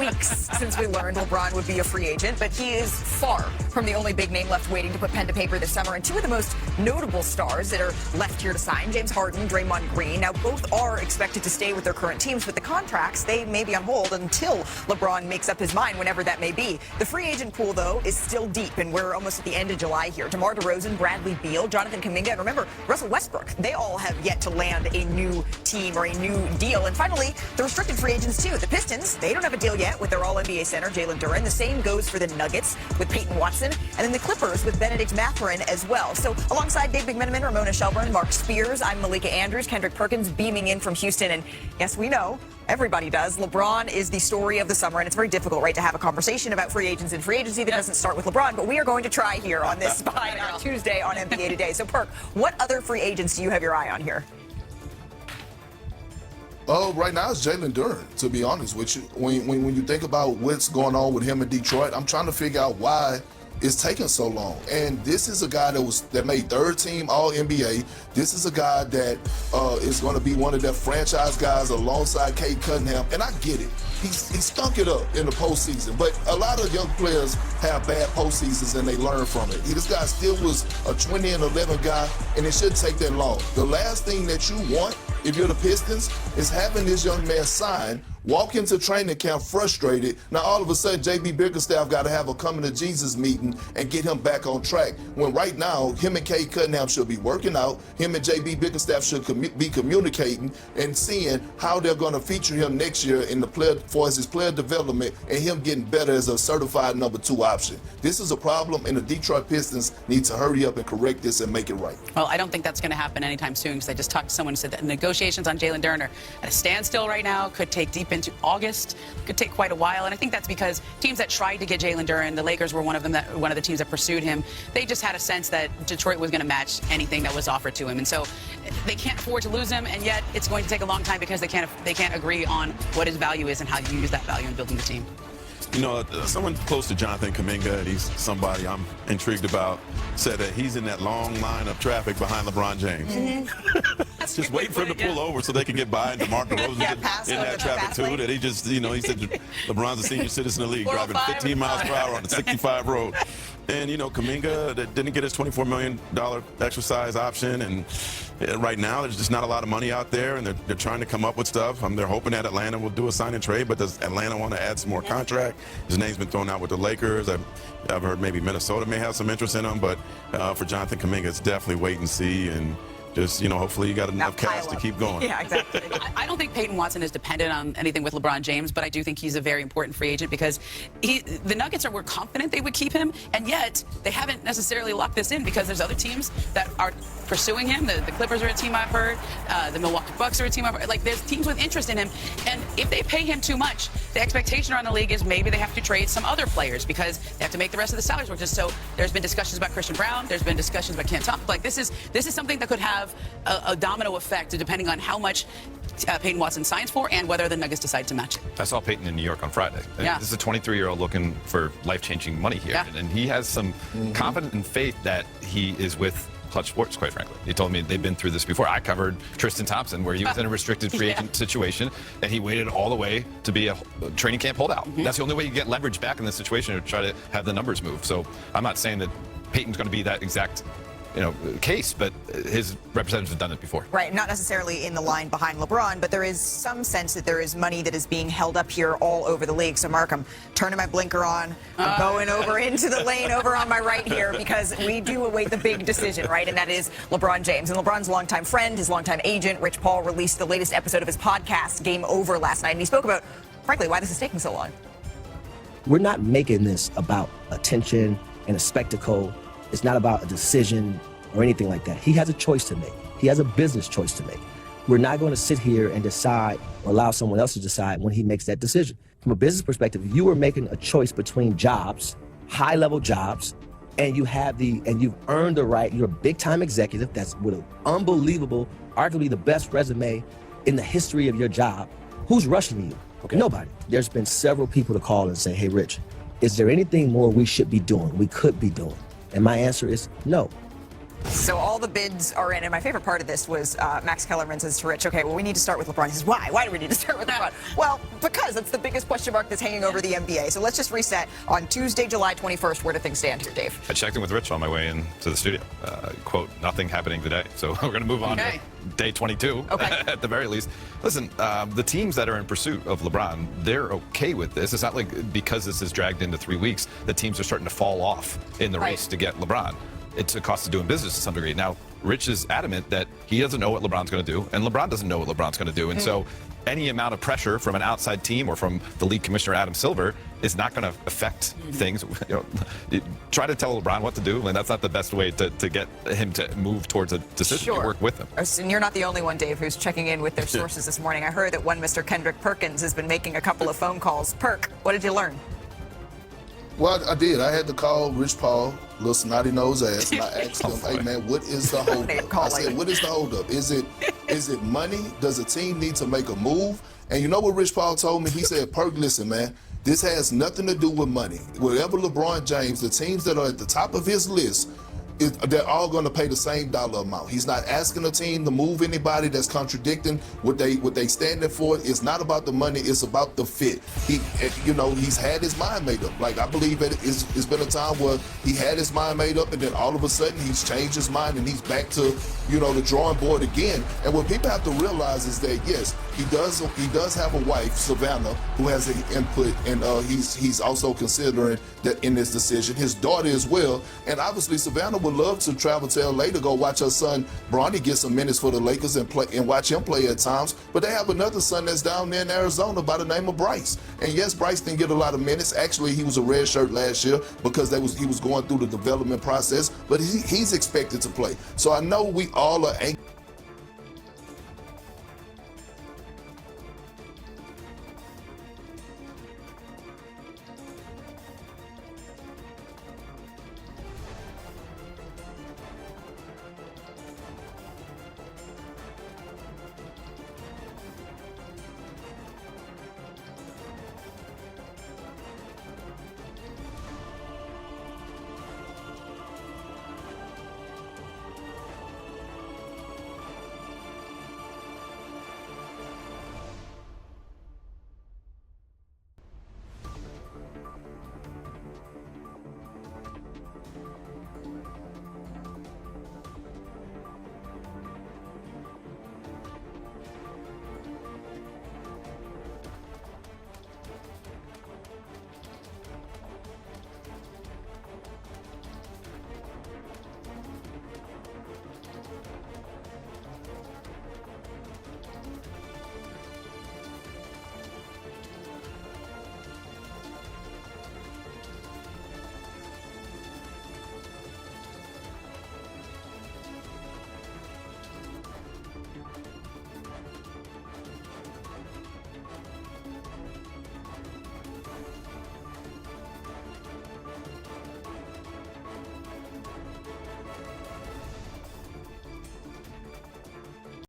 weeks since we learned LeBron would be a free agent, but he is far from the only big name left waiting to put pen to paper this summer. And two of the most notable stars that are left here to sign, James Harden, Draymond Green. Now, both are expected to stay with their current teams, but the contracts, they may be on hold until LeBron makes up his mind, whenever that may be. The free agent pool, though, is still deep, and we're almost at the end of July here. DeMar DeRozan, Bradley Beal, Jonathan Kuminga, and remember, Russell Westbrook. They all have yet to land a new team or a new deal. And finally, the restricted free agents, too. The Pistons, they don't have a deal yet with their All-NBA center, Jalen Duren. The same goes for the Nuggets with Peyton Watson. And then the Clippers with Benedict Mathurin as well. So alongside Dave McMenamin, Ramona Shelburne, Mark Spears, I'm Malika Andrews, Kendrick Perkins beaming in from Houston. And yes, we know, everybody does, LeBron is the story of the summer. And it's very difficult, right, to have a conversation about free agents and free agency that doesn't start with LeBron. But we are going to try here on this Spine on Tuesday on NBA Today. So, Perk, what other free agents do you have your eye on here? Right now it's Jalen Duren, to be honest with you. When you think about what's going on with him in Detroit, I'm trying to figure out why it's taking so long. And this is a guy that made third team All-NBA. This is a guy that is going to be one of their franchise guys alongside Cade Cunningham. And I get it. He stunk it up in the postseason. But a lot of young players have bad postseasons and they learn from it. This guy still was a 20-11 guy, and it shouldn't take that long. The last thing that you want, if you're the Pistons, is having this young man sign, walk into training camp frustrated. Now, all of a sudden, J.B. Bickerstaff got to have a coming to Jesus meeting and get him back on track. When right now, him and Cade Cunningham should be working out. Him and J.B. Bickerstaff should be communicating and seeing how they're going to feature him next year in the player for his player development and him getting better as a certified number 2 option. This is a problem, and the Detroit Pistons need to hurry up and correct this and make it right. Well, I don't think that's going to happen anytime soon, because I just talked to someone who said that negotiations on Jalen Duren are at a standstill right now, could take deep into August, could take quite a while. And I think that's because teams that tried to get Jalen Duren, the Lakers were one of the teams that pursued him. They just had a sense that Detroit was going to match anything that was offered to him. And so they can't afford to lose him, and yet it's going to take a long time because they can't agree on what his value is and how you use that value in building the team. You know, someone close to Jonathan Kuminga, and he's somebody I'm intrigued about, said that he's in that long line of traffic behind LeBron James. Mm-hmm. Just waiting for him to pull over so they can get by, and DeMar DeRozan in that traffic too. That he just, you know, he said LeBron's a senior citizen of the league, driving 15 miles per hour on the 65 road. And, you know, Kuminga that didn't get his $24 million exercise option, and right now there's just not a lot of money out there, and they're trying to come up with stuff. They're hoping that Atlanta will do a sign and trade, but does Atlanta want to add some more contract? His name's been thrown out with the Lakers. I've heard maybe Minnesota may have some interest in him, but for Jonathan Kuminga, it's definitely wait and see, and just, you know, hopefully you got enough cash to keep going. Yeah, exactly. I don't think Peyton Watson is dependent on anything with LeBron James, but I do think he's a very important free agent because the Nuggets were confident they would keep him, and yet they haven't necessarily locked this in because there's other teams that are pursuing him. The Clippers are a team I've heard. The Milwaukee Bucks are a team I've heard. Like, there's teams with interest in him, and if they pay him too much, the expectation around the league is maybe they have to trade some other players because they have to make the rest of the salaries work. So there's been discussions about Christian Brown. There's been discussions about Cam Thomas. Like, this is something that could have a domino effect depending on how much Peyton Watson signs for and whether the Nuggets decide to match it. I saw Peyton in New York on Friday. Yeah. This is a 23-year-old looking for life-changing money here. Yeah. And he has some confidence and faith that he is with Clutch Sports, quite frankly. He told me they've been through this before. I covered Tristan Thompson, where he was in a restricted free agent situation, and he waited all the way to be a training camp holdout. That's the only way you get leverage back in this situation, to try to have the numbers move. So I'm not saying that Peyton's going to be that exact case, but his representatives have done it before. Right, not necessarily in the line behind LeBron, but there is some sense that there is money that is being held up here all over the league. So, Mark, I'm turning my blinker on. I'm going over into the lane over on my right here because we do await the big decision, right? And that is LeBron James. And LeBron's longtime friend, his longtime agent, Rich Paul, released the latest episode of his podcast, Game Over, last night. And he spoke about, frankly, why this is taking so long. We're not making this about attention and a spectacle. It's not about a decision or anything like that. He has a choice to make. He has a business choice to make. We're not going to sit here and decide or allow someone else to decide when he makes that decision. From a business perspective, you are making a choice between jobs, high-level jobs, and you've earned the right. You're a big-time executive that's with an unbelievable, arguably the best resume in the history of your job. Who's rushing you? Okay. Nobody. There's been several people to call and say, hey, Rich, is there anything more we should be doing, we could be doing? And my answer is no. So all the bids are in, and my favorite part of this was Max Kellerman says to Rich, okay, well, we need to start with LeBron. He says, why? Why do we need to start with LeBron? Well, because that's the biggest question mark that's hanging over the NBA. So let's just reset. On Tuesday, July 21st, where do things stand here, Dave? I checked in with Rich on my way into the studio. Quote, nothing happening today. So we're going to move on to day 22 at the very least. Listen, the teams that are in pursuit of LeBron, they're okay with this. It's not like because this is dragged into 3 weeks, the teams are starting to fall off in the race to get LeBron. It's a cost of doing business to some degree. Now, Rich is adamant that he doesn't know what LeBron's going to do, and LeBron doesn't know what LeBron's going to do. And so any amount of pressure from an outside team or from the league commissioner, Adam Silver, is not going to affect things. Try to tell LeBron what to do, and that's not the best way to get him to move towards a decision. You work with him. And you're not the only one, Dave, who's checking in with their sources this morning. I heard that one Mr. Kendrick Perkins has been making a couple of phone calls. Perk, what did you learn? Well, I did. I had to call Rich Paul, little snotty nose ass, and I asked him, hey, man, what is the holdup? I said, what is the holdup? Is it money? Does a team need to make a move? And you know what Rich Paul told me? He said, Perk, listen, man, this has nothing to do with money. Whatever LeBron James, the teams that are at the top of his list, they're all going to pay the same dollar amount. He's not asking a team to move anybody that's contradicting what they standing for. It's not about the money. It's about the fit. He's had his mind made up. Like, I believe it's been a time where he had his mind made up, and then all of a sudden he's changed his mind and he's back to, the drawing board again. And what people have to realize is that, yes, he does have a wife, Savannah, who has an input, and he's also considering that in this decision. His daughter as well, and obviously Savannah would love to travel to LA to go watch her son Bronny get some minutes for the Lakers and watch him play at times. But they have another son that's down there in Arizona by the name of Bryce. And yes, Bryce didn't get a lot of minutes. Actually, he was a red shirt last year because he was going through the development process. But he's expected to play. So I know we all are anxious.